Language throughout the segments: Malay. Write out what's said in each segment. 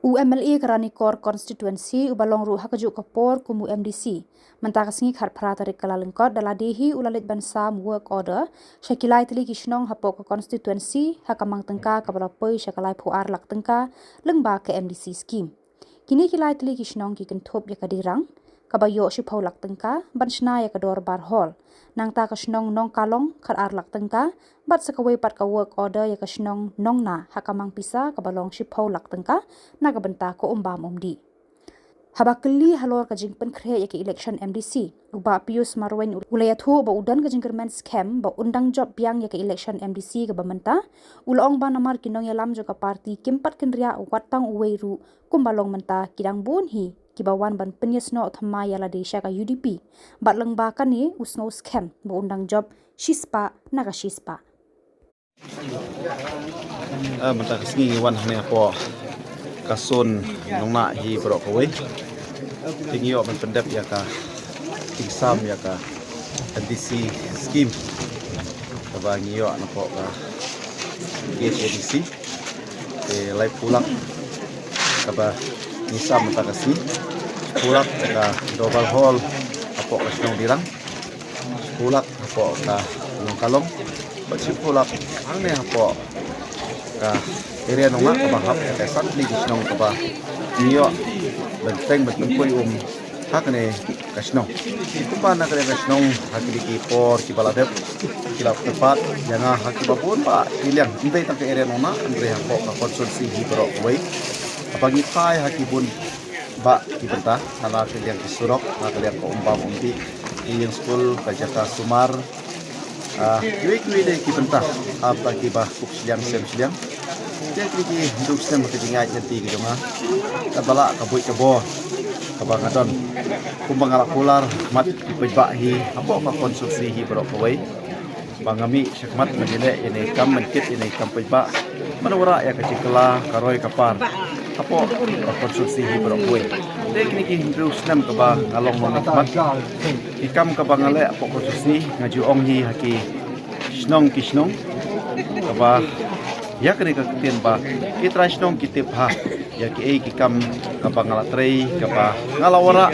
UMLA kerani kor konstituensi ubalong ru hakajuk kapor kumu MDC. Mentakasngi khat pratari kalalengkot daladehi ulalit bansam work order syakilai teli kisnong hapok ke konstituensi hakamang tengka kabalapoi syakalai puar lak tengka lengba ke MDC scheme. Kini kilai teli kisnong ki kentup ya kadirang kabayo syupau lak tengka bansna ya kador bar hall. Nang ta kasnong nong kalong khat ar lak tengka bat sakawai pat ka work order ya kasnong nong na hakamang pisa kabalong syupau lak tengka naga benta ko umbam umdi. Habakeli halor kajing penkre ya ke election MDC. Uba Pius Marwen ulayathu ba udan kajing kermen scam ba undang job biang ya ke election MDC ke bamenta. Ulong ba namar kinong ya lam joka parti kimpat kendria watang uweiru kumbalong menta kidang bunhi kibawan ban penyesno thama ya la desha ka UDP. Bat lengba kani usno scam ba undang job shispa naga shispa. Menta kesini wan hanya po kasun nongna hi berok kawai tinggi ok pendap ya ka tingsam ya ka NDC scheme kabangi yo napo ka NDC lai pulak kaba nisam menta kesini pulak ka double hall apo ka senong dirang pulak apo ka kalong bacsi pulak ane apo ka area nonga kabahap esat li kisnong kaba niyo benteng koi hakne kasnong kumpa na kare kasnong hakili ki por ki baladep kilap tepat janga hakibapun pa kiliang indai tak area nonga andre hako ka konsulsi hi bro wei apagi pai hakibun ba ki benta ala kiliang ki surok na kaliang ko umbam umbi yang school kajaka sumar kiwi de ki benta apa ki ba kuk siang siang dia kiki hidup sem kejingat nyati ke joma kabala kabui kebo kabangadon kumbang ala pular mat pejbak hi apa ka konsumsi hi berok kawai bangami syakmat menjele ini kam menkit ini kam pejbak manura ya kecikela karoi kapar apa ka konsumsi hi berok kawai dia kiki hidup sem kaba ngalong mat ikam kabangale apa konsumsi ngaju ong hi haki snong kisnong kaba ya kene ka kiten ba itrasnong kitip ha ya ki ki kam kapangala trei kapa ngalawara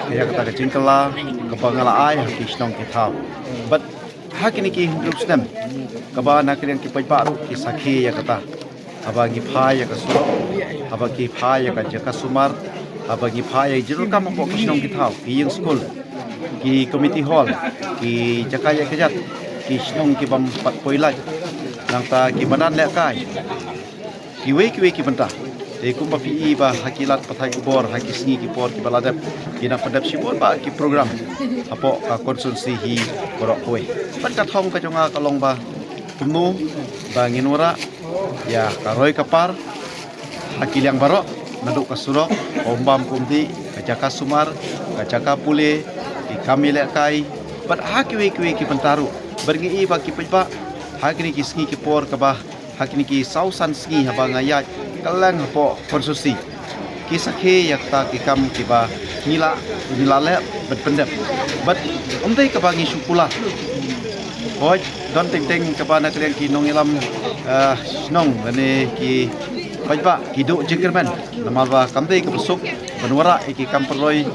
ya kata kecingkela kapangala ai kisnong kitau but hakini ki hindusnem kaba nakren ki pajbaru ki sakhi ya kata abangi phai ya kasuro abagi phai ya ka sumar abagi phai ya jirul kam ko kisnong kitau ki yung school ki committee hall ki jakaya kejat kisnong ki bam pat poilai nang ta kibanan le kai kiwe ki benta de kumpa pi ba hakilat pathai kubor hakisni ki por ki baladap kina padap sibor ba ki program apo ka konsulsi hi borok koi pan ka thong ka jonga kalong ba tumu ba nginura ya karoi kapar hakilang barok naduk kasurok ombam kumdi kajaka sumar kajaka pule ki kamile kai pat hakiwe ki bentaru bergi ba ki pejba hakini ki ski ki por kabah hakini ki sausan ski haba ngayat kalang hapo konsusi ki sakhe yakta ki kam ki ba ngila le betpendep but umdai ka bangi syukula hoj don teng ka na kalian ki nong ilam nong ane ki bajba ki do jingkerman namalwa kamdai ka besuk benwara ki kam perloi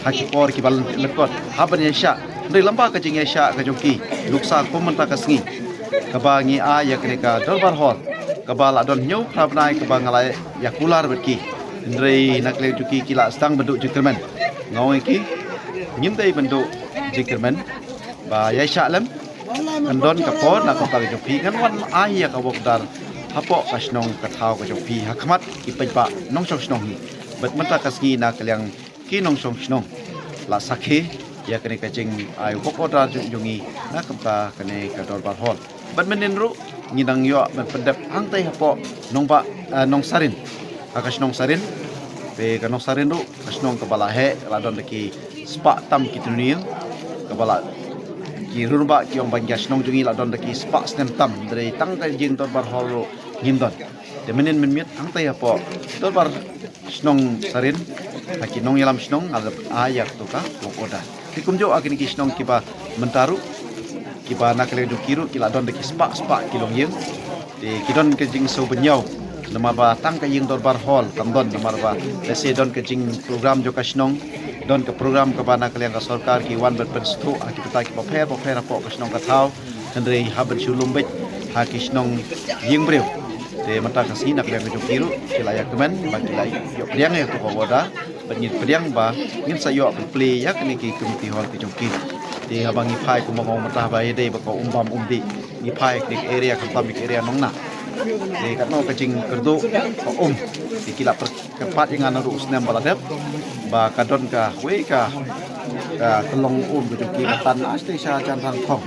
haki por ki bal lekot haban yasha ndai lamba ka jing yasha ka joki luksa komenta ka sngi kabangi a ya kreka dolbar hol kabala don nyu prabnai kabangalai ya kular betki ndrei nakle juki kila stang bentuk jingkerman ngau ki nyimdai bentuk jingkerman ba ya shalem andon kapor na ko pagi jopi kan wan a ya ka bokdar hapo kasnong kathau ka jopi hakmat ki pejba nong song snong hi bet mata kasgi na kaliang ki nong song snong la sakhe ya kene kacing ai bokoda jungi na kampa kene ka dolbar hol bat menenru ngidang yo pendap hangtai hapo nongba nong sarin akas nong sarin pe kanong sarin ru kasnong kepala he ladon deki spa tam kituniu kepala ki rurba ki ong banggas nong jungi ladon deki spa snem tam dari tangkai jing dolbar hol ngindon de menen menmiet hangtai hapo dolbar snong sarin haki nong yalam snong alap ayak tuka bokoda dikumjo akini ki snong kiba mentaru kiba nakle du kiru kila don de kispa kilong yeng di kidon ke jing so benyau nama ba tang ka ying dorbar hall kam don nama ba lese don ke jing program jo kasnong don ke program ka bana kalian ka sarkar ki wan bet stu aki pata ki pa pher apo kasnong ka thau kendrei haben shulumbet ha kisnong ying breu de mata kasi nak yang kiru kilaya kemen ba kilai yo priang ya to boda penyit priang ba ngin sayo play ya kini ki committee hall ki jongki de habang i phai ku mongong mata ba de ba ko umbam umdi i phai ki area kan public area nongna de katno kacing kerdo di kila perkepat yang anu usnem baladep ba kadon ka we ka kelong ku jongki katan asli sha jan rang thong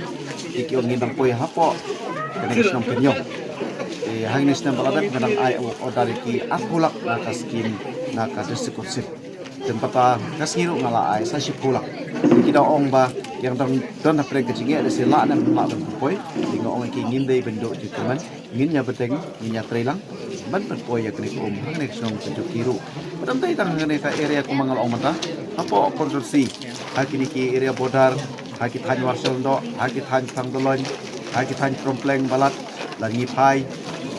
iki ongin nang poi hapo kene snong penyong hang ni stem baladep kanang ai odari ki akulak na kaskin na ka district tempata kasngiru ngala ai sa sipulak kita ong ba yang don na pre kecing ada sila na mak ben poi tingo ong ki ngin dei bendo jikaman ngin nya beteng ngin nya trelang ban ben poi ya kini nek song penjuk kiru padam dai tang ngene ka area ko mangal ong mata apo konstruksi hakini ki area bodar hakit han warsel do hakit han tangdolon hakit han kompleng balat lagi pai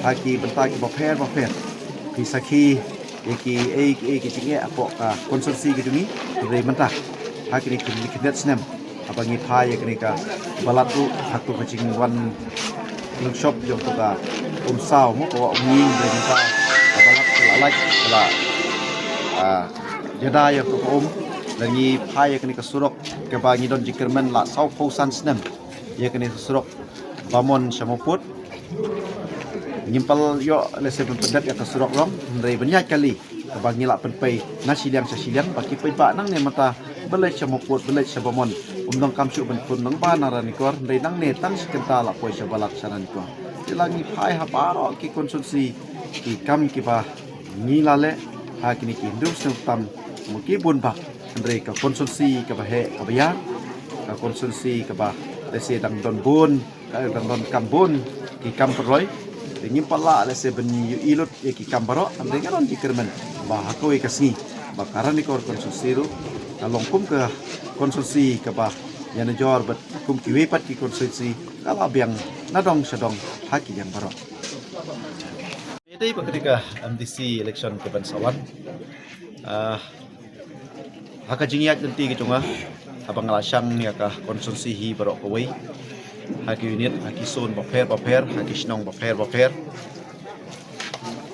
haki bentak ki bopher kisaki eki cinge apo ka konstruksi ki jungi rei mentah hakini kinet snem abangi pai kini ka balatu haktu kacing wan workshop jom to ka umsau mo ko nging rei ka balat lalai la jeda ya ko lagi pai kini ka surok ke bangi don jikermen la sau pausan snem ya kini surok bamon samoput nyimpal yo lese pendat ya kasurok rom rei banyak kali kebangi lak penpai nasi liang sasiliang baki pai ba nang ne mata belai samoput belai sabamon umdong kamsu ben pun nang ba narani kor rei nang ne tang sikenta la poi sabalak sanan ko tilangi pai ha paro ki konsumsi ki kam ki ba ni lale ha kini ki ndum tam muki bun ba rei ka konsumsi ka ba he ka bayar ka konsumsi ka ba lese dang don bun ka dang don kambun ki kam peroi ingin pala lese beni ilut ya ki kambaro amde ngaron dikermen bah ko ikasni bakaran ni kor konsulsiru kalong kum ke konsulsi ke bah yana jor bet kum ki wepat ki konsulsi kala biang nadong sedong haki yang baro ini ketika MDC election ke Bansawan haka jingiat nanti ke cunga abang lasang ya ka konsulsi hi baro ko wei haki unit haki son bopher haki snong bopher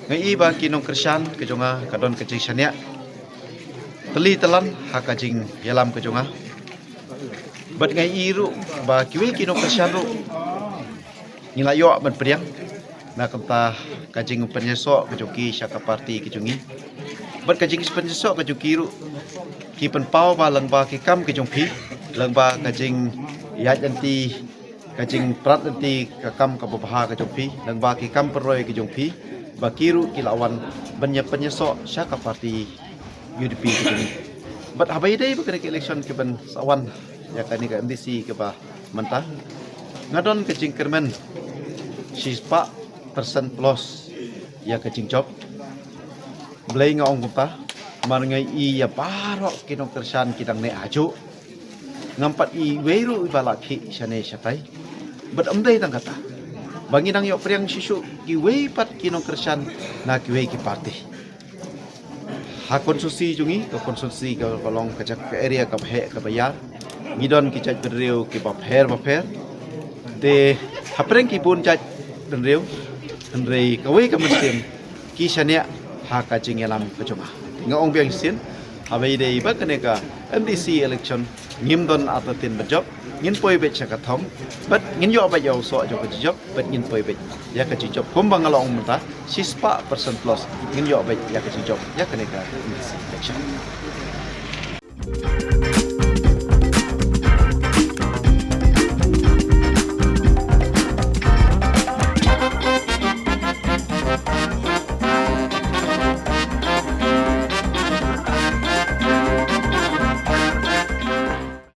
ngai ba kinong kersan ke jonga kadon kecing sania teli telan haka jing yalam ke jonga bat ngai iru ba kiwi kinong kersan ru nilayo ban priang na kamta kajing penyeso ke joki syaka parti ke jongi bat kajing penyeso ke joki ru ki pen pau ba lang ba ki kam ke jongpi lang ba kajing ya janti kajing prat nanti kakam kababaha ka jongpi nang baki kam peroi ka jongpi bakiru kilawan banyak penyesok syaka parti UDP ka jongpi but habai dai bakane ke election ke ban sawan ya kani ka MDC ke ba mentah ngadon kajing kermen sispa persen plus ya kajing job blai ngaong kumta marngai i ya paro kinong kersan kidang ne aju ngampat i weiru ibalaki sane satai but amdai tang kata bangi nang yo priang sisu ki wei pat kinong kersan na ki wei ki parti ha konsusi jungi ko konsusi ka kolong kajak ke area ka he ka bayar ngidon ki chat bereu ki bapher de hapreng ki pun chat bereu andrei ka wei ka mestim ki sania ha ka jingelam ka joma ngong biang sin habai dei ba kaneka MDC election ngimdon atatin berjob ngin poi bet chaka thong but ngin yo ba yo so jo ka job but ngin poi bet ya ka job kumbang along mata sispa persen plus ngin yo bet ya ka job ya kaneka election